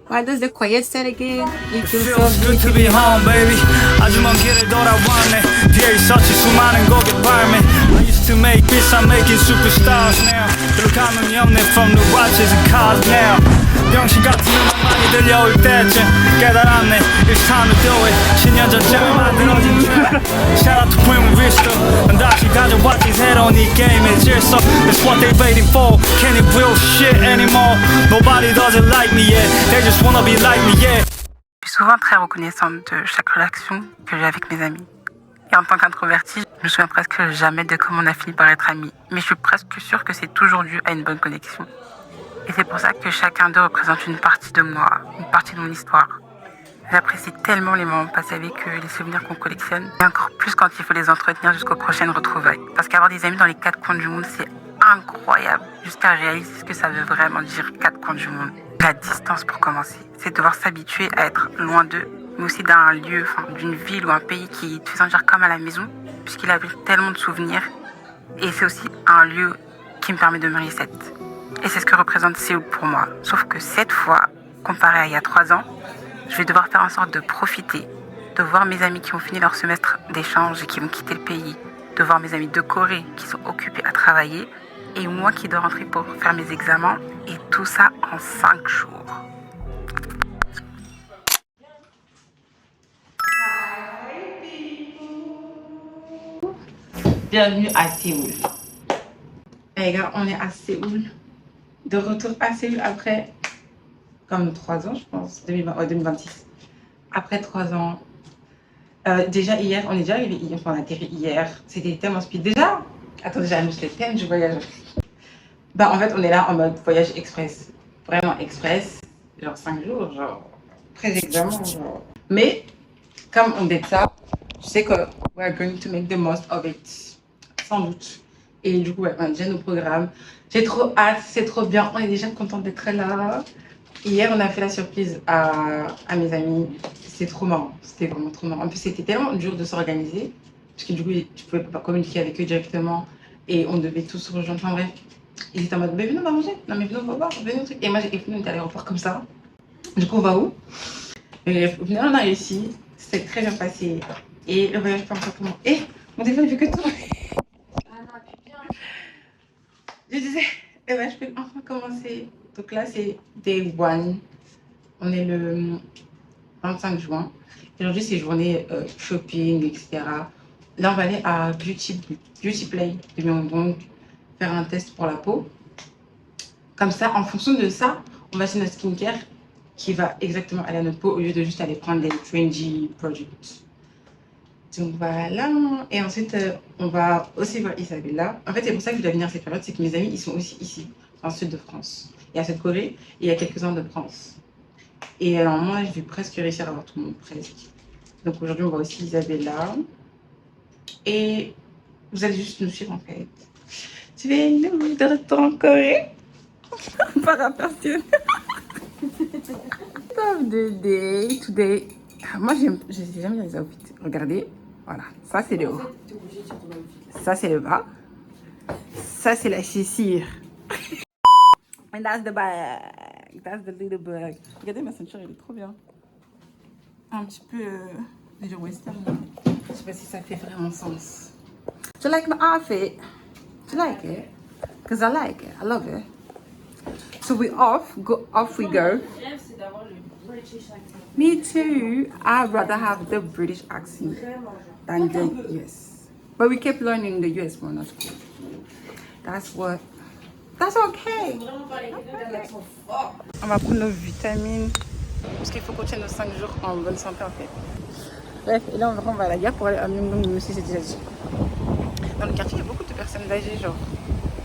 Why does the quiet set again? It It feels good to be home, baby. 아주 먼 길을 돌아왔네. 뒤에 있었지 수많은 고개 발매. I used to make beats, I'm making superstars now. 별로 감흥이 없네 from the watches and cars now. 병신 같은 음악 많이 들려올 때쯤 깨달았네. It's time to do it. 10년 전쯤에 만들어진 트랙. Shout out to Primo Vista. 난 다시 가져왔지 새로운 이 게임의 질서. That's what they waiting for. Can't real shit anymore. Nobody doesn't like me yet. They just wanna be like me, yeah. Je suis souvent très reconnaissante de chaque relation que j'ai avec mes amis. Et en tant qu'introvertie, je me souviens presque jamais de comment on a fini par être amis. Mais je suis presque sûre que c'est toujours dû à une bonne connexion. Et c'est pour ça que chacun d'eux représente une partie de moi, une partie de mon histoire. J'apprécie tellement les moments passés avec eux, les souvenirs qu'on collectionne, et encore plus quand il faut les entretenir jusqu'aux prochaines retrouvailles. Parce qu'avoir des amis dans les quatre coins du monde, c'est incroyable, jusqu'à réaliser ce que ça veut vraiment dire quatre coins du monde. La distance pour commencer, c'est devoir s'habituer à être loin d'eux, mais aussi d'un lieu, d'une ville ou un pays qui te fait sentir comme à la maison, puisqu'il abrite tellement de souvenirs. Et c'est aussi un lieu qui me permet de me reset. Et c'est ce que représente Séoul pour moi. Sauf que cette fois, comparé à il y a 3 ans, je vais devoir faire en sorte de profiter, de voir mes amis qui ont fini leur semestre d'échange et qui vont quitter le pays, de voir mes amis de Corée qui sont occupés à travailler, et moi qui dois rentrer pour faire mes examens, et tout ça en 5 jours. Bienvenue à Séoul. Les gars, on est à Séoul. De retour à Séoul après comme 3 ans, je pense, 2026. Après 3 ans. Déjà hier, on est déjà arrivé hier, on a atterri hier. C'était tellement speed. Déjà, attends, déjà, je le thème du voyage. Bah, en fait, on est là en mode voyage express. Vraiment express. Genre 5 jours, genre pré-examen, genre. Mais, comme on dit ça, je sais que we're going to make the most of it. Sans doute. Et du coup, ouais, on a déjà nos programmes. J'ai trop hâte, c'est trop bien. On est déjà contente d'être là. Hier, on a fait la surprise à mes amis. C'était trop marrant. C'était vraiment trop marrant. En plus, c'était tellement dur de s'organiser. Parce que du coup, je pouvais pas communiquer avec eux directement. Et on devait tous se rejoindre. Enfin bref. Ils étaient en mode, venez, on va manger. Non, mais venez, on va voir. Venez, truc. Et moi, j'ai on était à l'aéroport comme ça. Du coup, on va où? Et au final, on a réussi. C'était très bien passé. Et le voyage, pas encore pour moi. Et mon téléphone, il fait que tourner. Je disais, eh ben, je peux enfin commencer. Donc là, c'est Day 1. On est le 25 juin. Aujourd'hui, c'est journée shopping, etc. Là, on va aller à Beauty Play de Myeongdong faire un test pour la peau. Comme ça, en fonction de ça, on va acheter notre skincare qui va exactement aller à notre peau au lieu de juste aller prendre des trendy products. Donc voilà, et ensuite on va aussi voir Isabella. En fait, c'est pour ça que je dois venir cette période, c'est que mes amis ils sont aussi ici, dans le sud de France. Il y a cette Corée et il y a quelques-uns de France. Et alors moi, je vais presque réussir à avoir tout le monde, presque. Donc aujourd'hui, on va aussi Isabella. Et vous allez juste nous suivre en fait. Tu vas nous de retour en Corée. Par aperçu. Top de day, today. Moi, j'aime bien les outfits. Regardez. Voilà, ça c'est le haut. Ça c'est le bas. Ça c'est la chaussure. And that's the bag. That's the little bag. Regardez ma ceinture, elle est trop bien. Un petit peu déjà western. Je sais pas si ça fait vraiment sens. Do you like my outfit? Do you like it? Because I like it. I love it. So we off we go. Me too. I'd rather have the British accent than the US. But we kept learning the US one, that's cool. That's okay. On va prendre nos vitamines. Parce qu'il faut qu'on tienne nos 5 jours en bonne santé en fait. Bref, et là on va à la gare pour aller à Myeongdong, mais aussi c'est déjà dit. Dans le quartier, il y a beaucoup de personnes âgées, genre.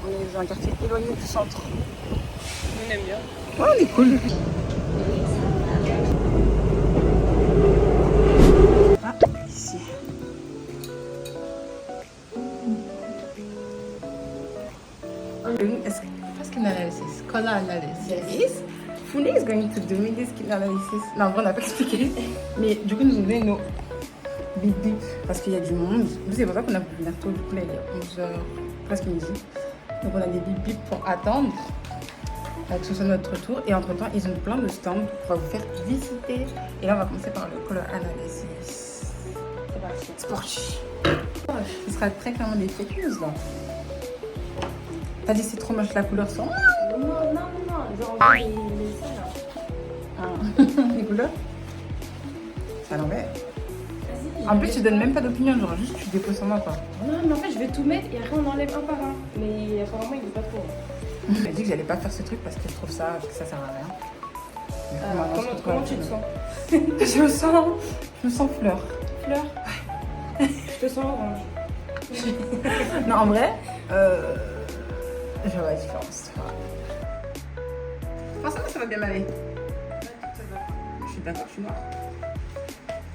On est dans un quartier éloigné du centre. On aime bien. Ouais, on est cool. Ici. Skin analysis, color analysis. Yes. Fune is going to do me this skin analysis. Non, on n'a pas expliqué. Mais du coup, nous ont donné nos bip bip parce qu'il y a du monde. C'est pour ça qu'on a pu venir tôt. Du coup, là, il est 11h, presque midi. Donc, on a des bip bip pour attendre. Donc ce sera notre tour et entre temps ils ont plein de stands qu'on va vous faire visiter. Et là on va commencer par le color analysis. C'est parti. C'est parti. Ce sera très clairement des fake news là. T'as dit c'est trop moche la couleur sombre? Non, genre les ça là. Ah. Les couleurs? C'est à l'envers. Vas-y. En plus tu donnes même pas d'opinion, genre juste tu déposes sur moi quoi. Non, mais en fait, je vais tout mettre et après on enlève un par un. Mais apparemment, il veut pas trop. Je m'ai dit que j'allais pas faire ce truc parce que je trouve ça que ça sert à rien. Du coup, maintenant, je trouve Comment pas tu te utile. sens? Je me sens fleur. Fleur? Je te sens orange. Non, en vrai, je vois la différence. Franchement, ça va bien m'aller. Je suis d'accord, je suis noire.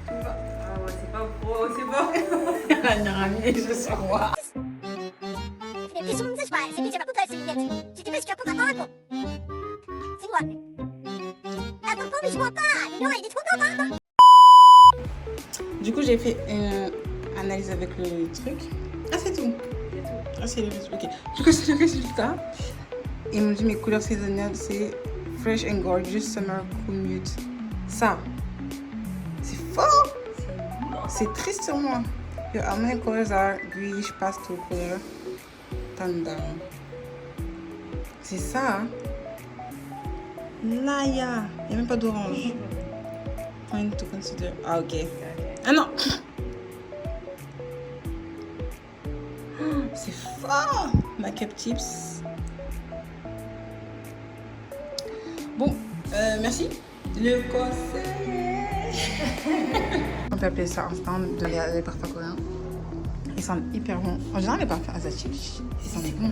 Ah ouais, c'est pas pro, c'est bon. Ramie, je suis noire. 내 손자 봐, 세계적으로 뽑을 수 있는 지금의 시켜 뽑아 하고. 생각. 아, 또 뽑이 좋아 봐. 이거 이제 돈 Du coup, j'ai fait une analyse avec le truc. Ah, c'est tout. Ah, c'est le truc. Ok. Du coup, c'est le résultat. Ils m'ont dit mes couleurs saisonnières, c'est Fresh and Gorgeous Summer Cool Mute. Ça, c'est fort. C'est triste sur moi. Your almond colors are greenish pastel color. Thunder. C'est ça. Hein? Là, il n'y a même pas d'orange. Point to consider. Ah, ok. Ah non! C'est fort! Make-up tips. Bon, merci. Le conseil. On peut appeler ça un stand de les parfums coréens. Ils sentent hyper bons. En général, les parfums asiatiques, ils sentent bons.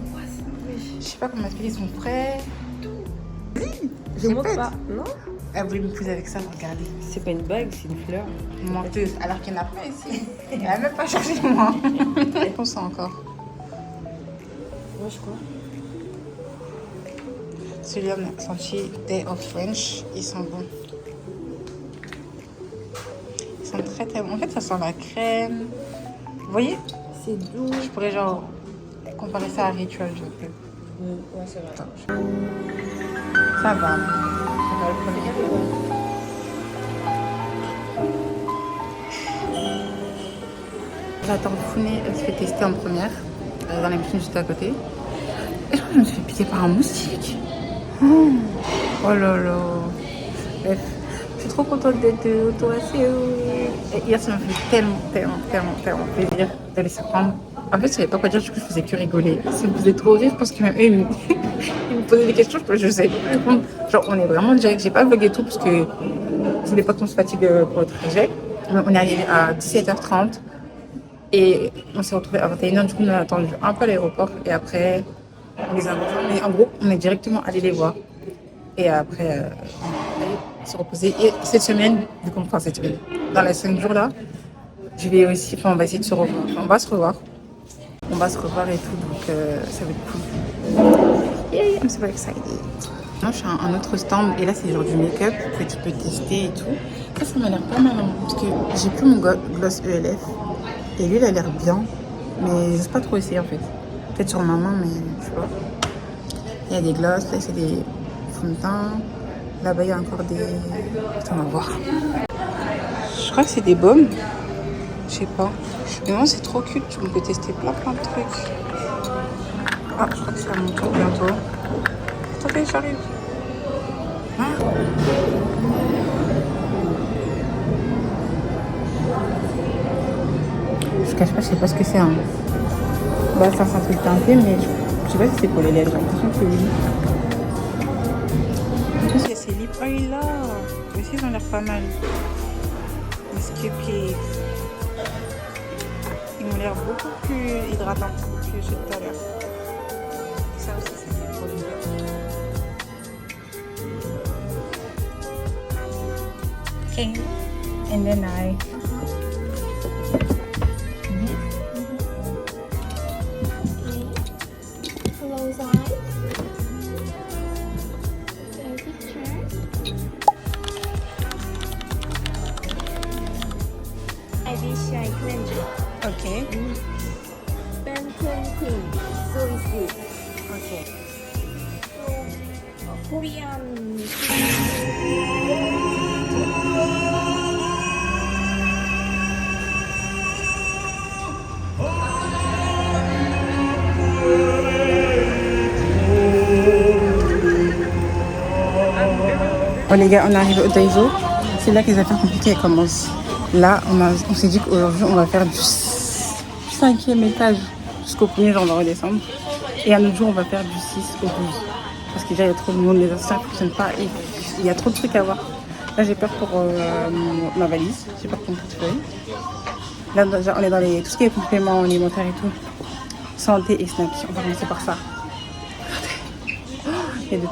Je sais pas comment expliquer, ils sont frais. Oui, Je montre pas. Non? Elle voulait me poser avec ça, regardez. C'est pas une bague, c'est une fleur. Menteuse, alors qu'il n'y en a pas ici. Elle a même pas changé moi. On sent encore. Moi, je crois. Celui-là, on a senti Day of French. Ils sont bons. Ils sont très très bons. En fait, ça sent la crème. Vous voyez? C'est doux. Je pourrais genre comparer ça à Ritual, je peux. Ouais, c'est vrai. Attends, ça va. Ça va le premier. J'attends Founé, elle se fait tester en première, dans les machines juste à côté. Et je crois que je me suis fait piquer par un moustique. Oh là là. Bref, je suis trop contente d'être de retour à Séoul. Et hier, ça m'a fait tellement plaisir de les surprendre. En fait, je savais pas quoi dire, du coup, je faisais que rigoler. Ça me faisait trop rire parce que même eux, ils me posaient des questions, je savais pas répondre. Genre, on est vraiment direct. J'ai pas vlogué tout parce que je voulais pas qu'on se fatigue pour le trajet. On est arrivé à 17h30 et on s'est retrouvé à 21h. Du coup, on a attendu un peu à l'aéroport et après, on les a rejoints. Mais en gros, on est directement allé les voir. Et après, on est allé se reposer. Et cette semaine, vu qu'on prend cette semaine, dans les 5 jours là, je vais aussi, enfin, on va essayer de se revoir. On va se revoir. On va se revoir et tout, donc ça va être cool. Yay, I'm super excited. Moi, je suis à un autre stand et là, c'est genre du make-up que tu peux tester et tout. Là, ça m'a l'air pas mal, hein, parce que j'ai plus mon gloss ELF et lui, il a l'air bien, mais je sais pas trop essayer en fait. Peut-être sur ma main, mais je sais pas. Il y a des glosses, là, c'est des fonds de teint. Là-bas, il y a encore des. Attends, on va voir. Je crois que c'est des baumes. Je sais pas. Mais moi, c'est trop cute. Tu peux tester plein de trucs. Ah, je crois que c'est à mon tour bientôt. Attendez, j'arrive. Ah. Je cache pas, je sais pas ce que c'est. Hein. Bah, c'est un truc teinté, mais je sais pas si c'est pour les lèvres. J'ai l'impression que oui. En plus, il y a ces lip oil là. Eux aussi, ils ont l'air pas mal. Les Skippies. Ils m'ont l'air beaucoup plus hydratants que j'ai tout à l'heure. Et ça aussi, c'est des produits. Okay. And then I... Close eyes. Take a picture. Ivy Shine Cleanser. Ok. Benton Cream. So it's good. Ok. Korean. Oh les gars, on arrive au Daiso. C'est là que les affaires compliquées commencent. Là, on s'est dit qu'aujourd'hui, on va faire du 5e étage jusqu'au 1er janvier, on va redescendre. Et un autre jour, on va faire du 6 au 12. Parce que déjà, il y a trop de monde, les ascenseurs ne fonctionnent pas et il y a trop de trucs à voir. Là, j'ai peur pour ma valise, j'ai peur pour mon portefeuille. Là, déjà, on est dans tout ce qui est compléments alimentaires et tout. Santé et snacks, on va commencer par ça. Regardez. Il y a de tout.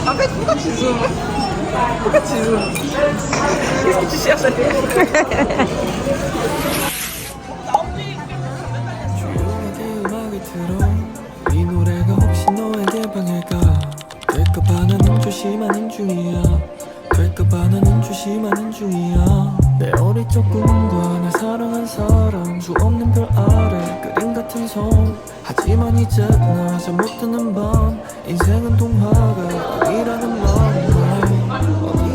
En fait, pourquoi tu zoomes? Pourquoi tu zoomes? Qu'est-ce que tu cherches à faire? 이 노래가 혹시 너에게 방해가 될까봐 나는 조심하는 중이야. 될까봐 나는 조심하는 중이야. 내 어릴 적 꿈과 날 사랑한 사람 수 없는 별 아래 그림 같은 손. 하지만 이제 나 잠 못 드는 밤 인생은 동화가 아니라는 말 어디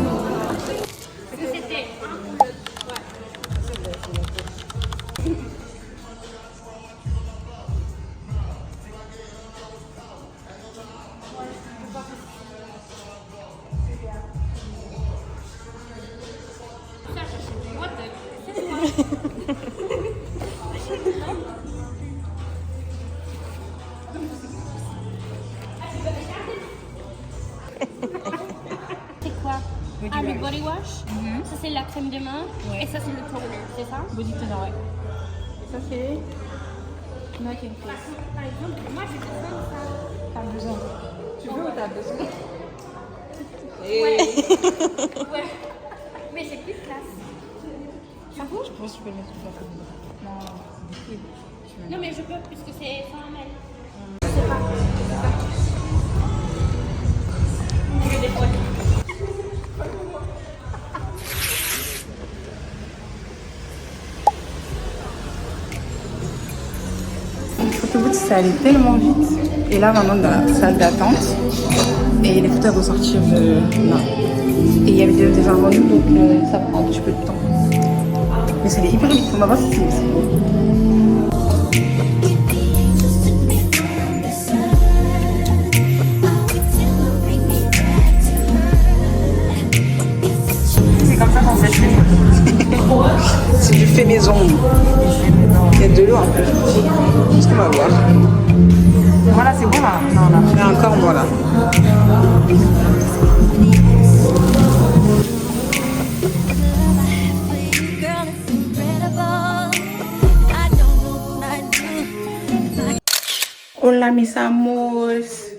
C'est quoi? Ah, le body wash. Ça, c'est la crème de main. Et ça, c'est le toner, c'est ça? Body toner, ouais. Ça, c'est... Mac and Par exemple, moi, je fais ça. T'as besoin. Tu veux ou t'as besoin? Ouais. Mais c'est plus classe. Par contre, je pense que tu peux le mettre sur la table. Non. Non, mais je peux, puisque c'est 100 ml. L'autobus, ça allait tellement vite. Et là, maintenant, dans la salle d'attente. Et les photos vont sortir de là. Et il y avait déjà un menu, donc ça prend un petit peu de temps. Mais ça allait hyper vite. On va voir si c'est bon. C'est comme ça qu'on fait. C'est du fait maison. Il y a de l'eau un peu. Qu'est-ce qu'on va voir? Voilà, c'est bon là. Non, on a fait encore bon là. Hola mis amores.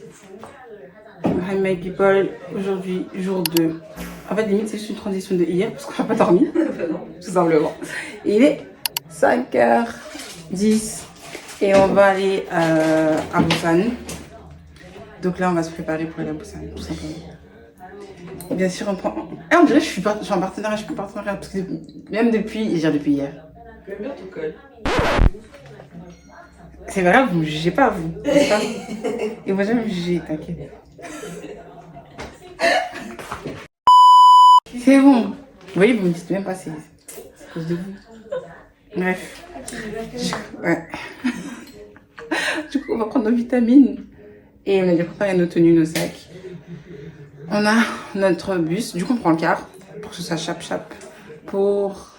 Hi my people. Aujourd'hui, jour 2. En fait, limite, c'est juste une transition de hier parce qu'on n'a pas dormi. Tout simplement. Et il est 5h10 et on va aller à Busan. Donc là, on va se préparer pour aller à Busan, tout simplement. Et bien sûr, on prend... Et on dirait que je suis en partenariat, parce que même depuis hier. J'aime bien ton col. C'est pas grave, vous me jugez pas, vous. C'est ça. Et moi, j'aime me juger, t'inquiète. C'est bon. Vous voyez, vous me dites même pas, c'est à cause de vous. Bref. Ouais. Du coup, on va prendre nos vitamines. Et on a déjà préparé nos tenues, nos sacs. On a notre bus. Du coup, on prend le car pour que ce soit chap-chap. Pour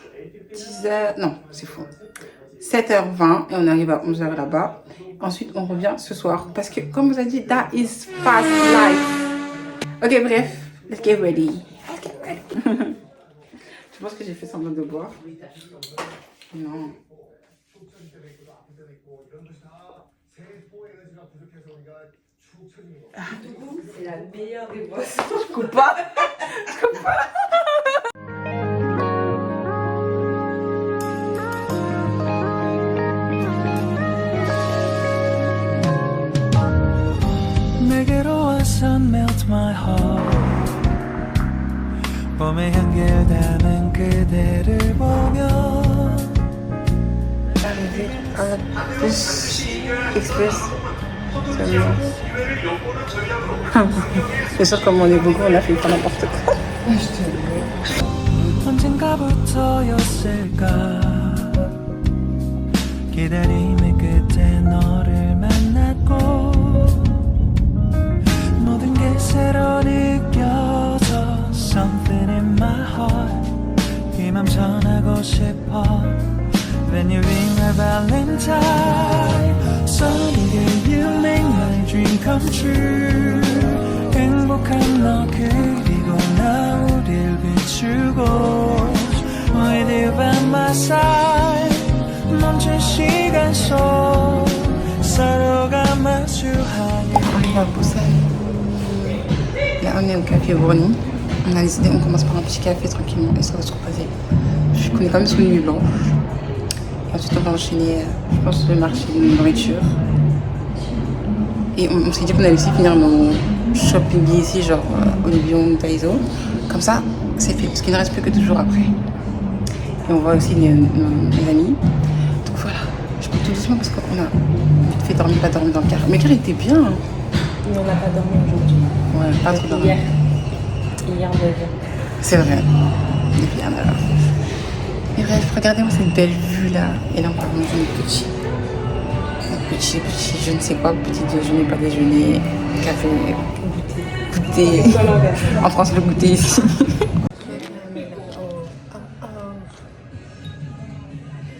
10h... Non, c'est faux. 7h20 et on arrive à 11h là-bas. Ensuite, on revient ce soir. Parce que, comme vous avez dit, that is fast life. Ok, bref. Let's get ready. Je pense que j'ai fait semblant de boire. Non. C'est la meilleure des boissons. Je coupe pas. Je coupe pas. 내게로 와서 melt my heart 봄의 향기를 담은 그대를 보며 Arrivé à Bus Express seulement. C'est sûr, comme on est beaucoup, on a fait pas n'importe quoi. 언젠가부터였을까 기다림의 끝에 너를 만났고 모든 게 새로 느껴져 Something in my heart 이 맘 전하고 싶어 When you ring my valentine Sunny day you make my dream come true 행복한 너 그리고 나 우릴 비추고 With you by my side 멈춘 시간 속 서로가 마주하게 On est à Busan. Là, on est au café Brownie. On a décidé, on commence par un petit café tranquillement et ça va se reposer. Je connais quand même sur une nuit blanche. Et ensuite, on va enchaîner, je pense, le marché de nourriture. Et on s'est dit qu'on allait aussi finir nos shopping ici, genre Olivion, Taizo. Comme ça, c'est fait, parce qu'il ne reste plus que 2 jours après. Et on voit aussi nos amis. Donc voilà, je prends tout doucement parce qu'on a vite fait dormir, pas dormir dans le car. Mais le car était bien. Hein. Mais on n'a pas dormi aujourd'hui. Ouais, pas trop dormi. Hier, 9h. C'est vrai, depuis 1 heure. Mais bref, regardez-moi cette belle vue là. Et là, on va manger notre petit, je ne sais quoi, petit déjeuner, pas déjeuner, café, goûter. En France, le goûter ici.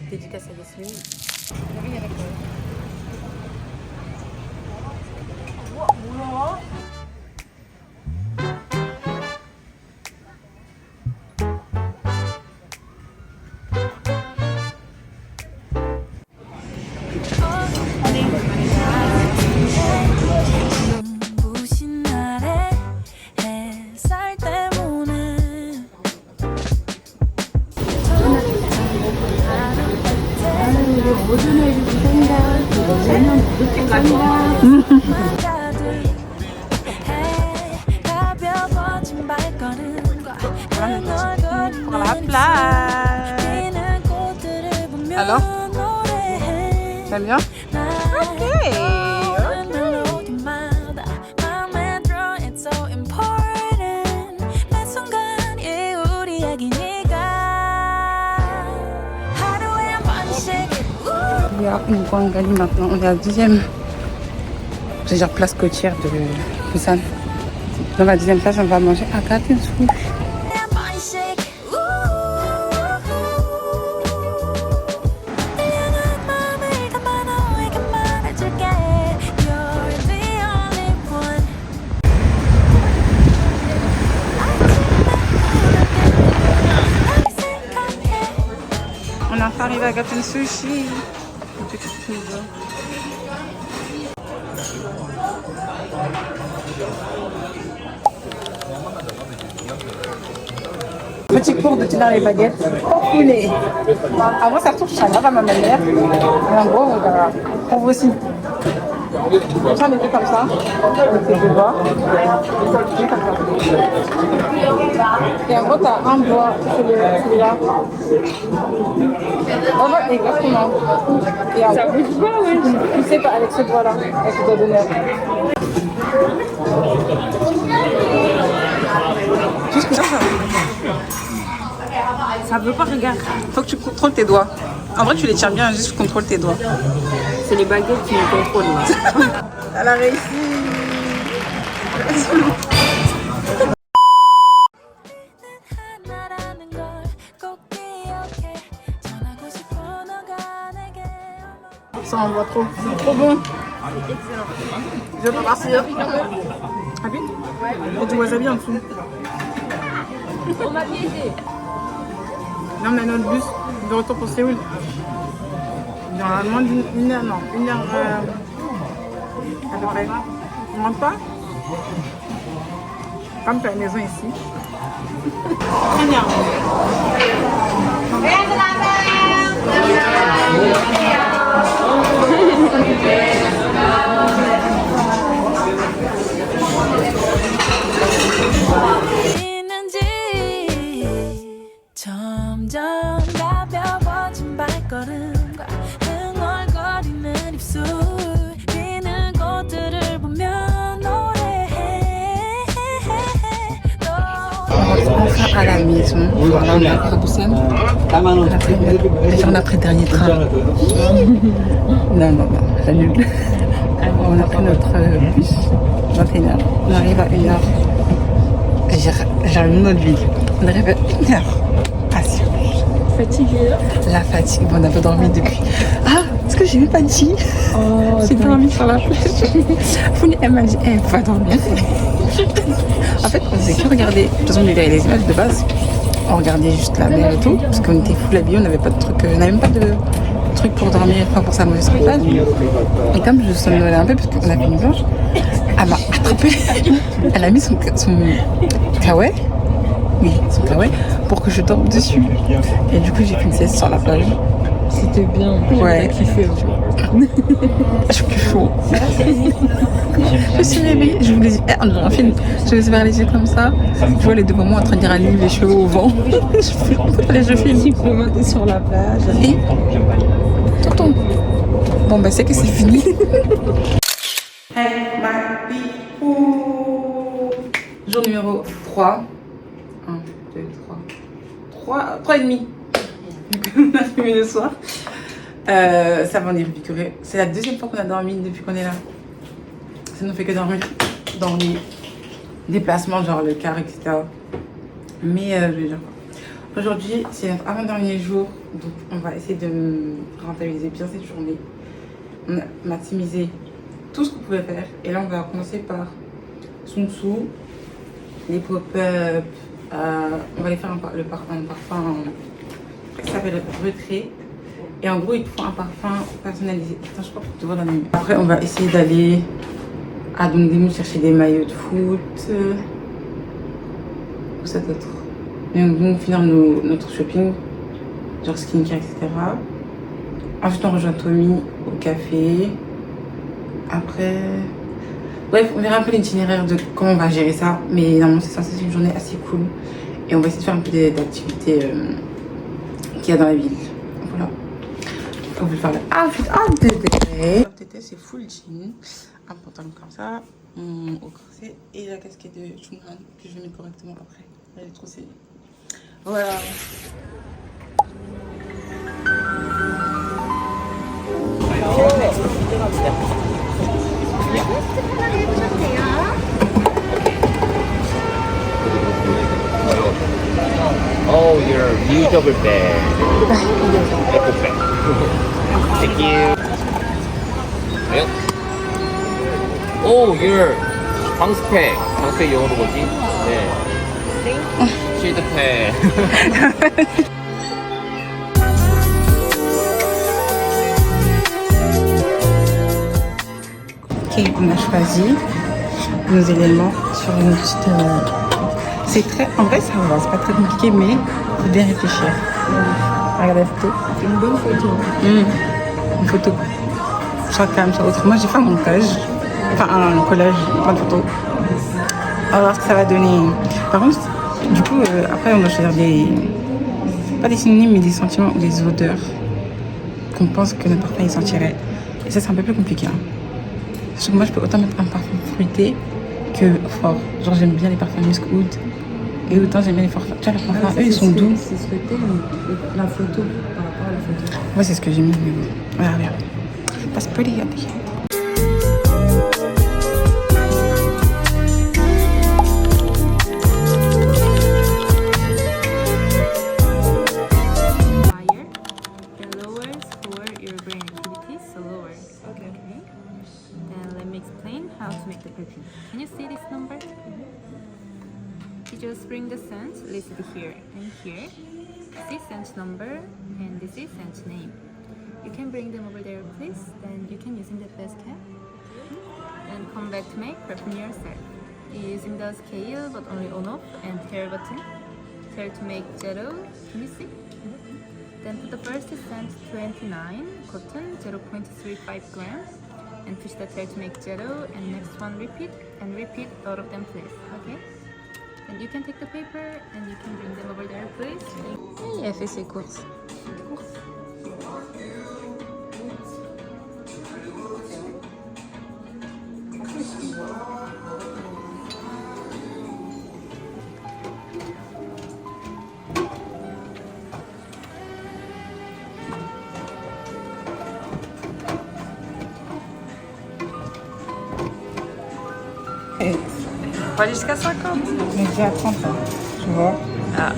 Dédicace à Yasmine. 눈부신 날에 햇살 때문에 가벼워진 발걸음과 피는 꽃들을 보며 Alors? 노래해 T'aimes bien? Il y a une Wangali maintenant, on est à la 2e, c'est genre place côtière de Busan. Dans la 2e place, on va manger à Garden Swoosh. On est enfin arrivé à Garden Sushi. Une petite pizza. Petit cours de dans les baguettes. Poulet. Avant, ça retourne ça à ma manière. Et en gros, on va aussi. Comme ça, on était comme ça. On était deux doigts. Et comme ça. Et en gros, t'as un doigt, c'est celui-là. Voilà, exactement. Et ça bouge pas, oui. Tu sais pas, avec ce doigt-là, avec le doigt d'honneur. Juste que ça. Ça veut pas regarder. Faut que tu contrôles tes doigts. En vrai, tu les tiens bien, juste contrôle tes doigts. C'est les baguettes qui me contrôlent. Là. Elle a réussi. Ça envoie trop. C'est trop bon. Je peux partir. Rapide. Et du wasabi en dessous. On m'a piégé. Là, on a notre bus de retour pour Séoul. Dans moins d'une heure, non, 1 heure à peu près. On ne rentre pas? Comme tu as une maison ici. Très bien. 있는지 점점 가벼워진 발걸음과 흥얼거리는 입술 비는 꽃들을 보며 노래해 Enfin à la maison, voilà, on a pris Busan. On a pris le dernier train. Non, j'annule. On a pris notre bus, 21h. On arrive à 1h. J'arrive dans notre ville. On arrive à 1h. Patience. Fatiguée. La fatigue, bon, on n'a pas dormi depuis. Ah, ce que j'ai même pas dit. Oh, j'ai dormi sur la plage. Elle m'a dit, elle va dormir. En fait, on faisait que regarder. De toute façon, on verrait les images de base. On regardait juste la mer et tout. Parce qu'on était full habillés, on n'avait pas de truc. On n'avait même pas de truc pour dormir, enfin pour s'allonger sur la plage. Et comme je somnolais un peu, parce qu'on a fait une blanche, elle m'a attrapé. Elle a mis son kawaii. Oui, son kawaii, pour que je dorme dessus. Et du coup, j'ai fait une sieste sur la plage. C'était bien. Ouais. J'ai kiffé. Je suis plus chaud. Je me suis réveillée, je vous l'ai dit, on dirait un film. Je me suis vers les yeux comme ça. Je vois les deux mamans en train de dire à lui les cheveux au vent. Je filme. Simplement, t'es sur la plage. Et tonton. Bon, bah, c'est que c'est fini. Hey, my people. Jour numéro 3. 1, 2, 3. 3 et demi. On a fumé le soir. Ça va, on est revigoré. C'est la deuxième fois qu'on a dormi depuis qu'on est là. Ça ne fait que dormir dans les déplacements, genre le car, etc. Mais je vais dire quoi. Aujourd'hui, c'est notre avant-dernier jour. Donc, on va essayer de rentabiliser bien cette journée. On a maximisé tout ce qu'on pouvait faire. Et là, on va commencer par Sun Tzu, les pop-up. On va aller faire un parfum qui s'appelle Retrait. Et en gros, il faut un parfum personnalisé. Attends, je crois que tu vois dans le milieu. Après, on va essayer d'aller à Dongdaemun chercher des maillots de foot. Où ça d'autre? Et donc, finir notre shopping, genre skincare, etc. Ensuite, on rejoint Tommy au café. Après. Bref, on verra un peu l'itinéraire de comment on va gérer ça. Mais normalement, c'est censé être une journée assez cool. Et on va essayer de faire un peu d'activités qu'il y a dans la ville. Voilà. On va faire le outfit of the day. C'est full jean, un pantalon comme ça, au corset et la casquette de Chunghan que je vais mettre correctement après. Elle est trop stylée. Voilà. Oh, your reusable bag. Eco bag. Thank you. Yep. Oh, your 방스팩. 방스팩 영어로 뭐지? 네. 실드팩. Ok, on a choisi nos éléments sur une petite. C'est très. En vrai, ça va, c'est pas très compliqué, mais il faut bien réfléchir. Regarde la photo. C'est une bonne photo. Une photo. Je crois quand même ça. Autrement, j'ai fait un montage. Enfin, un collage, plein de photos. On va voir ce que ça va donner. Par contre, du coup, après, on doit choisir des. Pas des synonymes, mais des sentiments ou des odeurs qu'on pense que notre parfum il sentirait. Et ça, c'est un peu plus compliqué. Hein. Parce que moi, je peux autant mettre un parfum fruité que fort. Genre, j'aime bien les parfums Musk Oud. Et autant j'aime bien les parfums. Tu vois, les parfums, eux, ils sont doux. C'est ce que t'es, la photo, par rapport à la photo. Ouais, c'est ce que j'ai mis, mais bon. Voilà, regarde. That's pretty at the end. Higher, then lower for your brain activities, so lower. Okay. Then let me explain how to make the perfume. Can you see this number? You just bring the scent listed here and here. This is scent number and this is scent name. You can bring them over there, please. Then you can using the basket. Then come back to make perfume yourself. Using the scale, but only on off and hair button. Hair to make zero. Can you see? Then put the first scent 29, cotton 0.35 grams, and push the hair to make zero. And next one repeat and repeat all of them, please. Okay. And you can take the paper and you can bring them over there, please. Elle fait ses courses. On va aller jusqu'à 50. On est déjà à 30 ans, tu vois. Ah.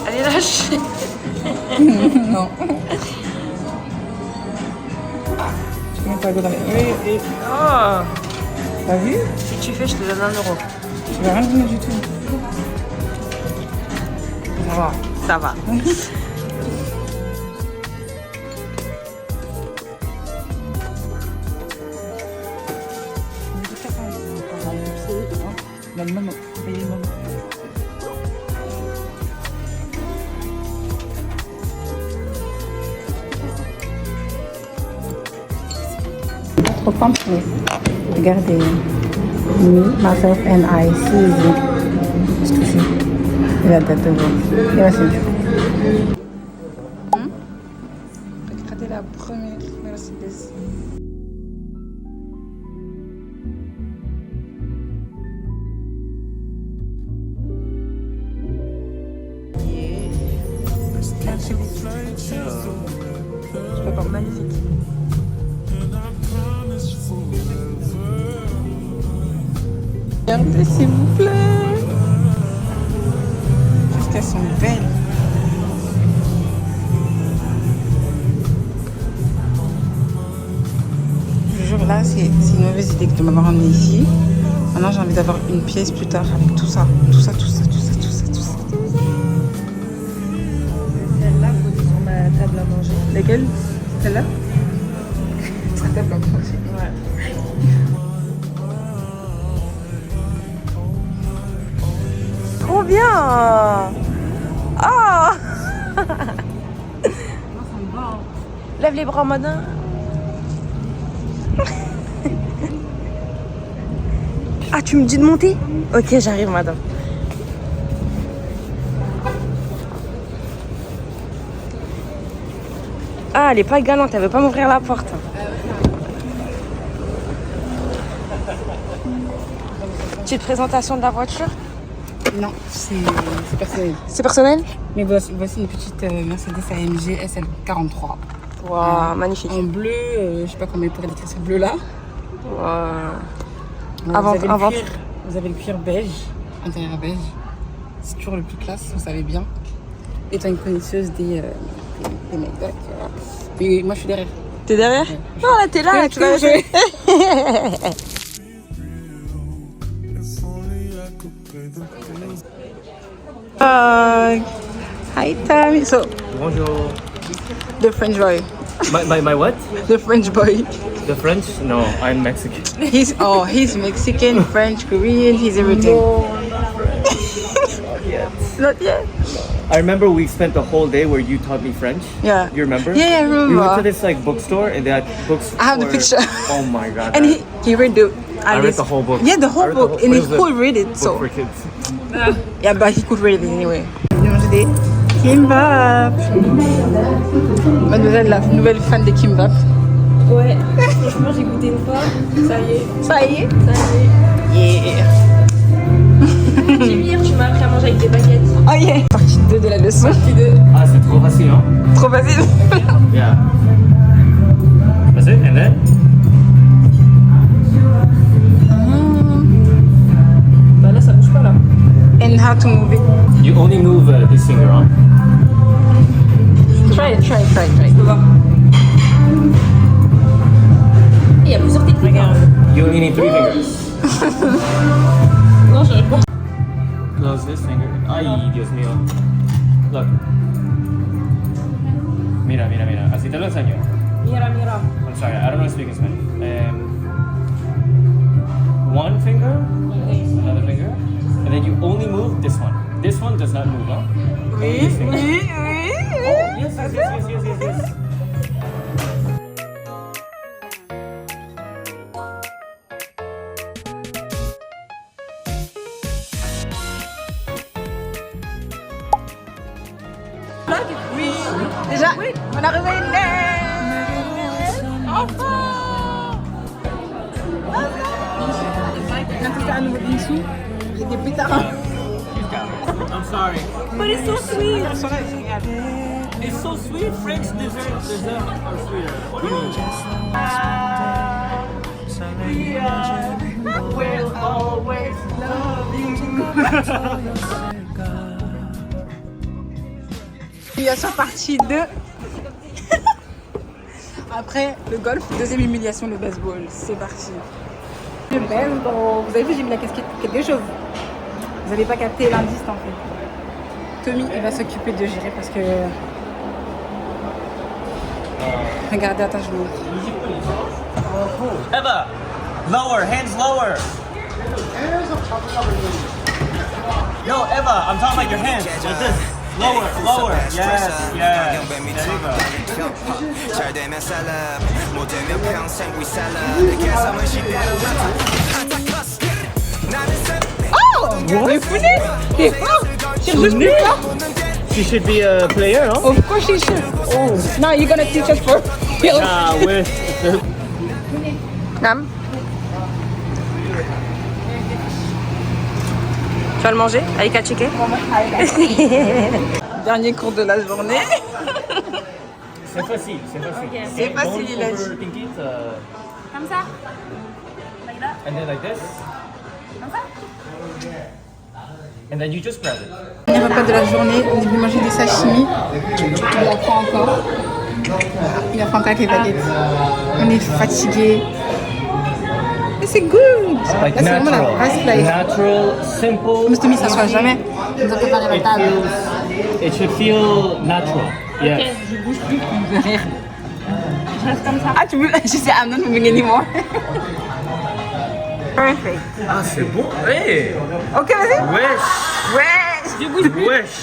Allez, lâche. Non. Tu peux même pas go dans les... Oui. Oh. T'as vu? Si tu fais, je te donne 1 euro. Tu vas rien donner du tout. Ça va. Ça va. Le moment. Payer le moment. Trop compliqué. Regardez. Me, myself and I. Suzy. Just to see. Et la date de vente. Et la ceinture. Regardez la première Mercedes. Je peux pas, magnifique. Regardez s'il vous plaît. Qu'est-ce qu'elles sont belles. Je jure là c'est une mauvaise idée de m'avoir ramené ici. Maintenant j'ai envie d'avoir une pièce plus tard avec tout ça. Tout ça. Celle-là, posée sur ma table à manger. Laquelle? Celle-là? Ça table à manger. Ouais. Trop bien! Ah! Lève les bras, madame. Ah, tu me dis de monter? Ok, j'arrive, madame. Ah, elle est pas galante, elle veut pas m'ouvrir la porte. Petite présentation de la voiture. Non, c'est personnel. C'est personnel? Mais voici une petite Mercedes AMG SL43. Waouh, magnifique. En bleu, je sais pas comment il pourrait décrire ce bleu là. Avant, vous avez le cuir beige, intérieur beige. C'est toujours le plus classe, vous savez bien. Étant une connaisseuse des mecs. Et moi je suis derrière. T'es derrière? Ouais. Non, là, t'es là, tu vas jouer. Hi Tammy. So Bonjour. the French boy. My what? The French boy. The French? No, I'm Mexican. He's Mexican, French, Korean, he's everything. Not yet. I remember we spent the whole day where you taught me French. Yeah. You remember? Yeah, I remember. We went to this like bookstore and they had books. I have the picture. Oh my god. And he read the. I read the whole book. Yeah, the I whole read book, and what he is it? could read it. Book So for kids. yeah, but he could read it anyway. Manger des kimbap. Mademoiselle, la nouvelle fan des kimbap. Ouais, franchement, j'ai goûté une fois. Ça y est. Ça y est. Ça y est. Yeah. Hier, tu m'as appris à manger avec des baguettes. Oh yeah. Partie 2 de la leçon. Partie 2. Ah, c'est trop facile, hein? Trop facile. Yeah. That's it, and then? Bah là, ça bouge pas là. And how to move it. You only move this finger, huh? Try it. Je peux voir. Il y a plusieurs techniques. Regarde. You only need 3 fingers. Non, j'arrive pas. Close this finger. Ay, Dios mío. Look. Mira. Así te lo enseño. Mira. I'm sorry, I don't know speak Spanish. One finger, another finger, and then you only move this one. This one does not move, huh? Only this finger. Oh, yes. Déjà, on a réveillé. Enfin. Quand tu fais un nouveau dessous, il y a des pétards. I'm sorry. But it's so sweet. It's so sweet. French desserts are sweeter. What do you mean? We'll always love you. Humiliation partie 2. Après le golf, deuxième humiliation, le baseball. C'est parti. Le baseball. Vous avez vu, j'ai mis la casquette pour quelque chose. Vous n'avez pas capté l'indice en fait. Tommy, il va s'occuper de gérer parce que. Regardez, attends, je vous montre. Eva, lower, hands lower. Yo, Eva, I'm talking about your hands. Like this. Lower, lower. Yes, yes. There you go. 잘 되면 셀럽 못 되면 평생 we 셀럽 내게 삶은 시대로 Oh! T'es fou, t'es fort! T'es juste plus fort! She should be a player, huh? Of course she should. Oh, now you're gonna teach us for real. With Nam. Tu vas le manger avec un chicken? Dernier cours de la journée. C'est facile, c'est facile. C'est facile, il a dit. Don't overthink it. Comme ça. Like that. And then like this. Comme ça. And then you just grab it. Dernier repas de la journée, on est venu manger des sashimi. Il apprend encore. Il apprend encore avec les baguettes. On est fatigué. Mais c'est good! Like Là, c'est vraiment la natural. vraie life. Natural, simple. Mr. Mi s'assoit jamais. Il nous a préparé la It table. it should feel natural. Yes. Je bouge plus, je veux rire. Je reste comme ça. Ah, tu veux? Je sais, I'm not moving anymore. Perfect. Ah, c'est bon. Hey. Ok, vas-y. Wesh. Wesh! Je bouge plus. Wesh.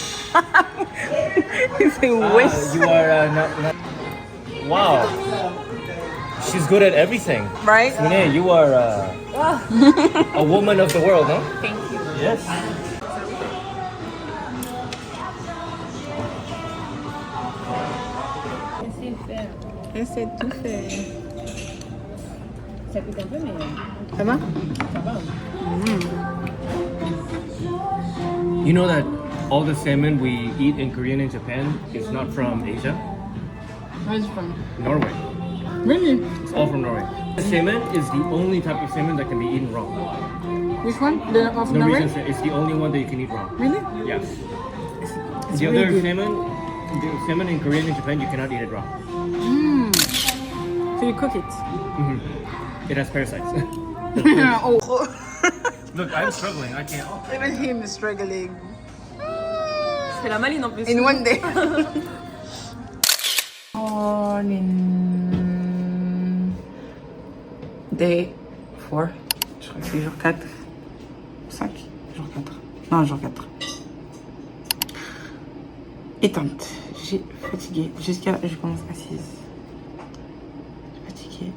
C'est wesh. You are not. Wow. She's good at everything. Right? Renee, you are a woman of the world, huh? Thank you. Yes. Essaie de tout faire. Ça coûte un peu, mais Ça va? ça va. You know that all the salmon we eat in Korea and Japan is not from Asia? Where's it from? Norway. Really? It's all from Norway. The salmon is the only type of salmon that can be eaten raw. Which one? The of Norway? Norwegian, it's the only one that you can eat raw. Really? Yes. It's The really other good. the salmon in Korea and Japan, you cannot eat it raw. So you cook it? It has parasites. Oh. Look, I'm struggling. I can't. Even him is struggling. C'est la maline en plus. In one day. Morning. Day 4. Je crois que c'est jour 4. 5. Jour 4. Non, jour 4. Éteinte. J'ai fatigué. Jusqu'à. Je commence à 6. Fatiguée.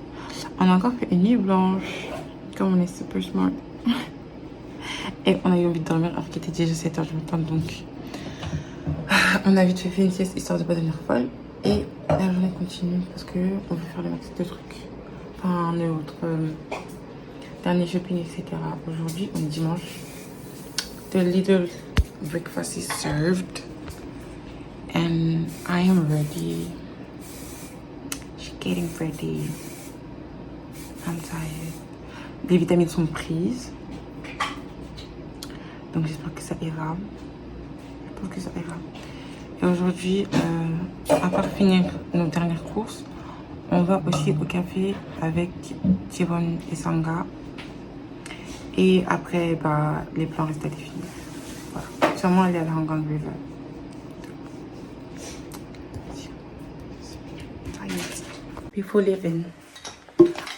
On a encore fait une nuit blanche. Comme on est super smart. Et on a eu envie de dormir alors qu'il était déjà 7h du matin. Donc. On a vite fait une sieste histoire de pas devenir folle. Et la journée continue parce que on veut faire le max de trucs. Enfin, notre dernier shopping, etc. Aujourd'hui, on est dimanche. The little breakfast is served. And I am ready. She's getting ready. I'm tired. Les vitamines sont prises. Donc j'espère que ça ira. Je pense que ça ira. Et aujourd'hui, à part finir nos dernières courses, on va aussi au café avec Tivon et Sanga. Et après, bah, les plans restent à définir. Voilà. Sûrement aller à la Hangang River. Before leaving,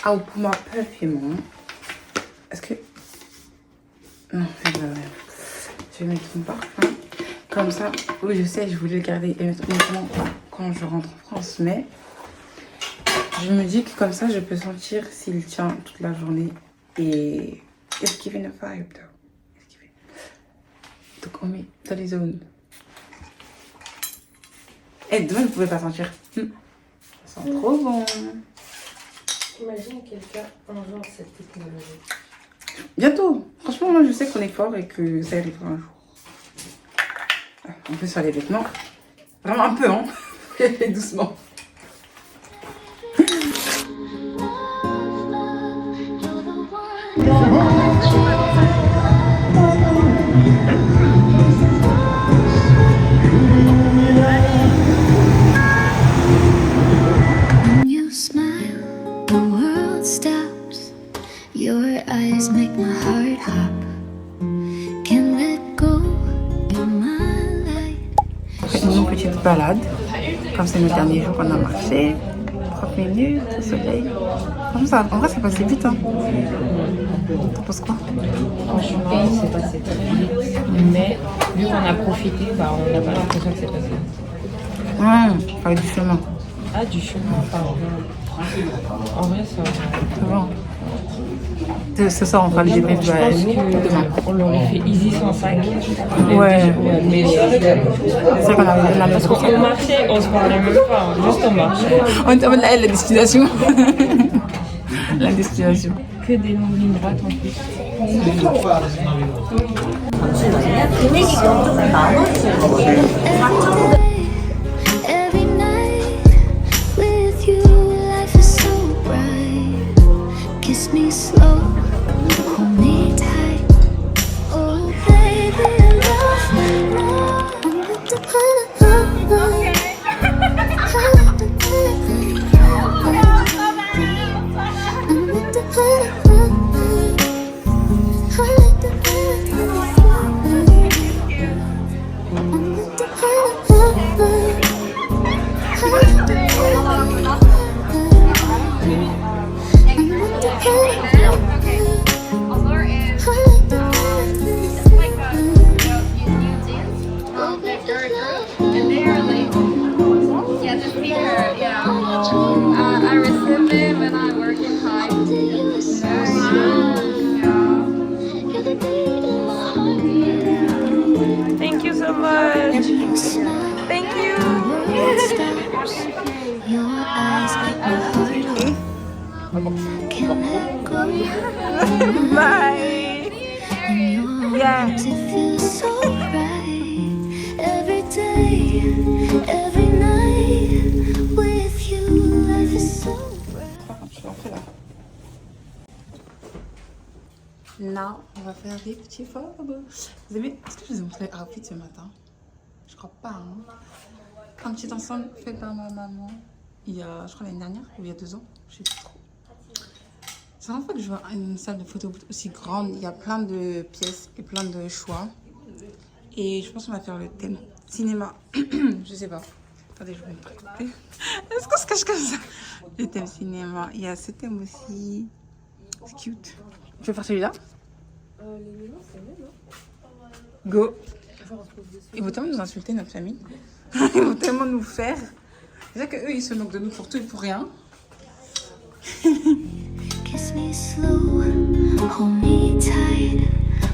I'll put my perfume on. Est-ce que... Non, je vais mettre mon parfum. Comme ça, oui, je sais, je voulais le garder uniquement quand je rentre en France, mais je me dis que comme ça, je peux sentir s'il tient toute la journée. Et it's giving a vibe, though. It's giving... Donc, on met dans les zones. Et demain, vous pouvez pas sentir. Ça sent trop bon. Imagine quelqu'un un jour cette technologie. Bientôt. Franchement, moi, je sais qu'on est fort et que ça arrivera un jour. On peut sur les vêtements. Vraiment un peu, hein. Doucement. When you smile, the world stops. Your eyes make my heart hop. Can't let go, you're my light. Sinon, petite balade. Comme c'est le dernier jour qu'on a marché. 30 minutes au soleil. Comme ça, en vrai, c'est passé vite. Hein. T'en penses quoi? Franchement, c'est passé très vite. Mais vu qu'on a profité, bah, on n'a pas l'impression que c'est passé vite. Ouais, avec du chemin. Ah, du chemin, pardon. En vrai, ça va. C'est bon. Ce soir, on fera le débrief Je pense qu'on l'aurait fait easy sans sac. Ouais. Mais C'est vrai qu'on avait la parce qu'on marchait, on se parlait même pas. Juste on marchait. On était en mode là, la destination. La destination. Que des longues lignes droites en plus. Every night with you, life is so bright. Kiss me slow, hold me tight. Oh baby, love me now. I'm with the Thank you so much. Thank you. Your eyes make my heart hop. Can't let go. Bye. Yeah. It feels so right. Every day, every night with you, life is so bright. Là, on va faire des petits photos. Vous aimez? Est-ce que je vous ai montré l'outfit ce matin? Je crois pas. Hein. Un petit ensemble fait par ma maman. Il y a, je crois, l'année dernière ou il y a 2 ans. Je sais plus trop. C'est la première fois que je vois une salle de photo aussi grande. Il y a plein de pièces et plein de choix. Et je pense qu'on va faire le thème cinéma. Je sais pas. Attendez, je vais me préparer. Est-ce qu'on se cache comme ça? Le thème cinéma. Il y a ce thème aussi. C'est cute. Tu veux faire celui-là? Les mélanges, c'est mieux, non? Go. Ils vont tellement nous insulter, notre famille. Ils vont tellement nous faire. C'est que eux, ils se moquent de nous pour tout et pour rien. Kiss me slow, hold me tight.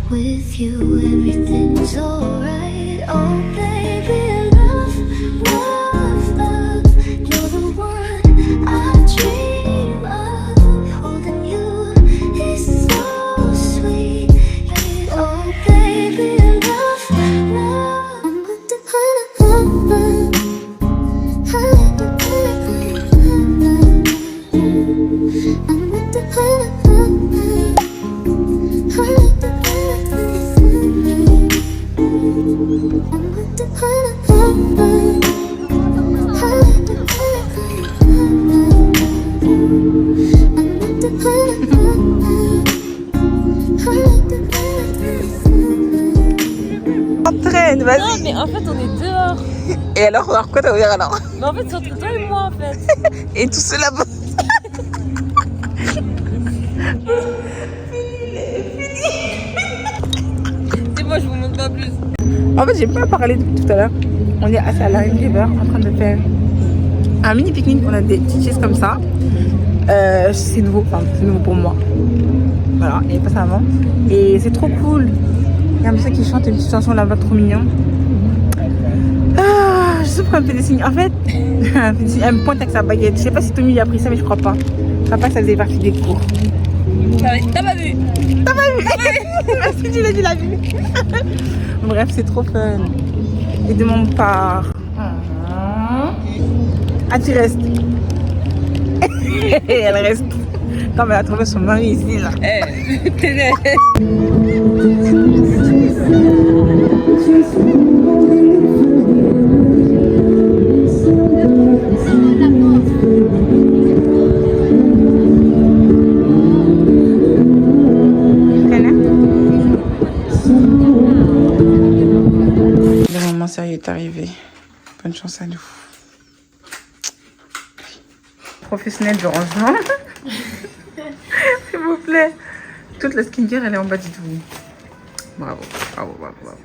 With you, everything's alright. Oh, baby, love, love, love. You're the one I dream of. Holding you is so sweet. Oh, baby, love, love. I'm with the Entraîne, vas-y. Non, mais en fait, on est dehors. Et alors, pourquoi t'as ouvert alors? Mais en fait, c'est entre toi et moi, en fait. Et tout cela. C'est moi, je vous montre pas plus. En fait, j'ai pas parlé depuis tout à l'heure. On est à la River en train de faire un mini pique-nique. On a des petites chaises comme ça. C'est nouveau, enfin, c'est nouveau pour moi. Voilà, il n'y avait pas ça avant. Et c'est trop cool. Il y a un monsieur qui chante une petite chanson là-bas, trop mignon. Ah, je souffre un peu des signes. En fait, elle me pointe avec sa baguette. Je sais pas si Tommy lui a pris ça, mais je crois pas. Je crois pas que ça faisait partie des cours. T'as pas vu? T'as pas vu? Merci, tu l'as dit, la vue. Bref, c'est trop fun. Et de mon part. Ah, tu restes. Elle reste. Comme elle a trouvé son mari ici, là. Le moment sérieux est arrivé. Bonne chance à nous. Professionnel du rangement. S'il vous plaît. Toute la skincare, elle est en bas du tout. Bravo, bravo, bravo, bravo.